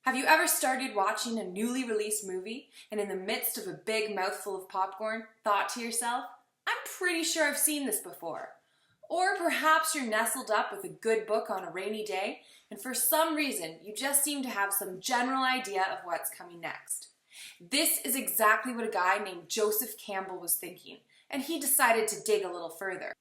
Have you ever started watching a newly released movie and in the midst of a big mouthful of popcorn thought to yourself, I'm pretty sure I've seen this before? Or perhaps you're nestled up with a good book on a rainy day and for some reason you just seem to have some general idea of what's coming next. This is exactly what a guy named Joseph Campbell was thinking, and he decided to dig a little further.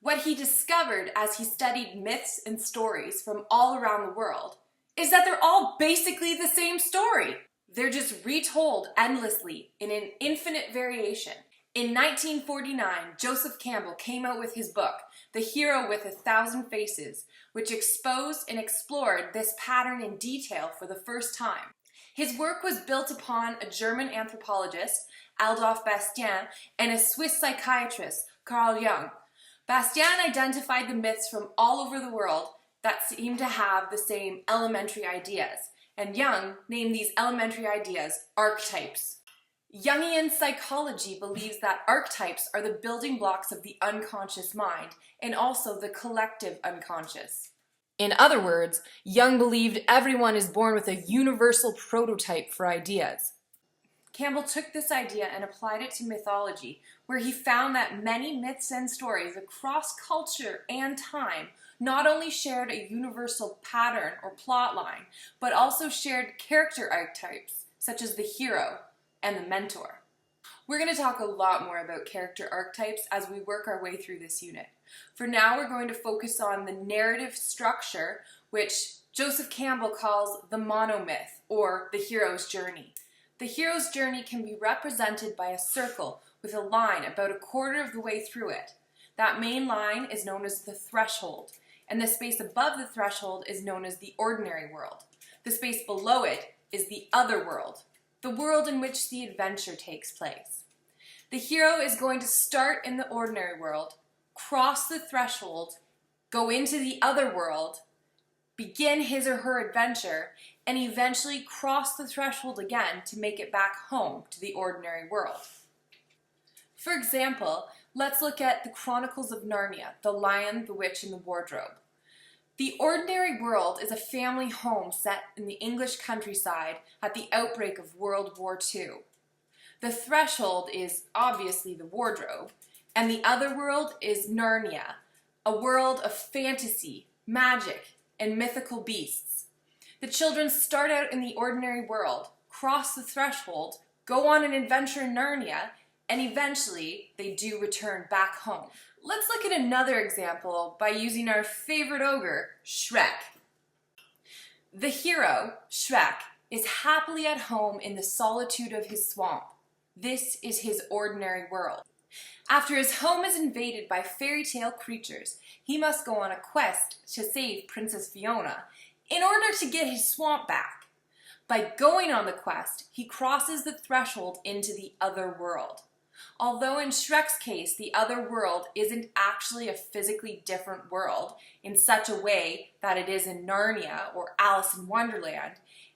What he discovered as he studied myths and stories from all around the world is that they're all basically the same story. They're just retold endlessly in an infinite variation. In 1949, Joseph Campbell came out with his book, The Hero with 1,000 Faces, which exposed and explored this pattern in detail for the first time. His work was built upon a German anthropologist, Adolf Bastien, and a Swiss psychiatrist, Carl Jung. Bastien identified the myths from all over the world that seem to have the same elementary ideas, and Jung named these elementary ideas archetypes. Jungian psychology believes that archetypes are the building blocks of the unconscious mind and also the collective unconscious. In other words, Jung believed everyone is born with a universal prototype for ideas. Campbell took this idea and applied it to mythology, where he found that many myths and stories across culture and time not only shared a universal pattern or plot line, but also shared character archetypes, such as the hero and the mentor. We're going to talk a lot more about character archetypes as we work our way through this unit. For now, we're going to focus on the narrative structure, which Joseph Campbell calls the monomyth, or the hero's journey. The hero's journey can be represented by a circle with a line about a quarter of the way through it. That main line is known as the threshold, and the space above the threshold is known as the ordinary world. The space below it is the other world, the world in which the adventure takes place. The hero is going to start in the ordinary world, cross the threshold, go into the other world, begin his or her adventure, and eventually cross the threshold again to make it back home to the ordinary world. For example, let's look at the Chronicles of Narnia, The Lion, the Witch, and the Wardrobe. The ordinary world is a family home set in the English countryside at the outbreak of World War II. The threshold is obviously the wardrobe, and the other world is Narnia, a world of fantasy, magic, and mythical beasts. The children start out in the ordinary world, cross the threshold, go on an adventure in Narnia, and eventually they do return back home. Let's look at another example by using our favorite ogre, Shrek. The hero, Shrek, is happily at home in the solitude of his swamp. This is his ordinary world. After his home is invaded by fairy tale creatures, he must go on a quest to save Princess Fiona in order to get his swamp back. By going on the quest, he crosses the threshold into the other world. Although in Shrek's case, the other world isn't actually a physically different world in such a way that it is in Narnia or Alice in Wonderland,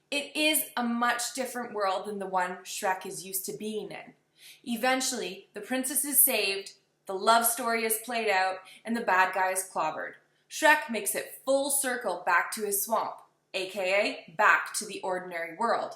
it is a much different world than the one Shrek is used to being in. Eventually, the princess is saved, the love story is played out, and the bad guy is clobbered. Shrek makes it full circle back to his swamp, aka back to the ordinary world.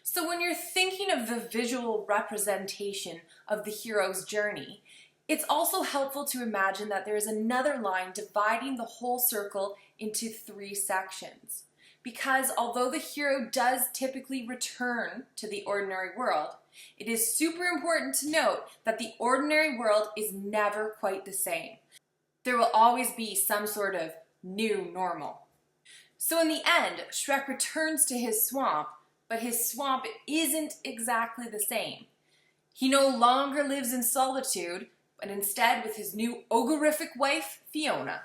So when you're thinking of the visual representation of the hero's journey, it's also helpful to imagine that there is another line dividing the whole circle into 3 sections. Because although the hero does typically return to the ordinary world, it is super important to note that the ordinary world is never quite the same. There will always be some sort of new normal. So in the end, Shrek returns to his swamp, but his swamp isn't exactly the same. He no longer lives in solitude, but instead with his new ogreific wife, Fiona.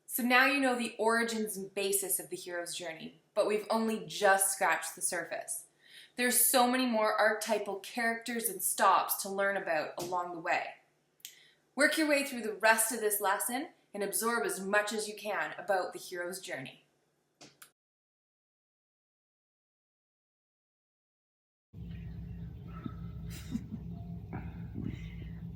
So now you know the origins and basis of the hero's journey, but we've only just scratched the surface. There's so many more archetypal characters and stops to learn about along the way. Work your way through the rest of this lesson and absorb as much as you can about the hero's journey.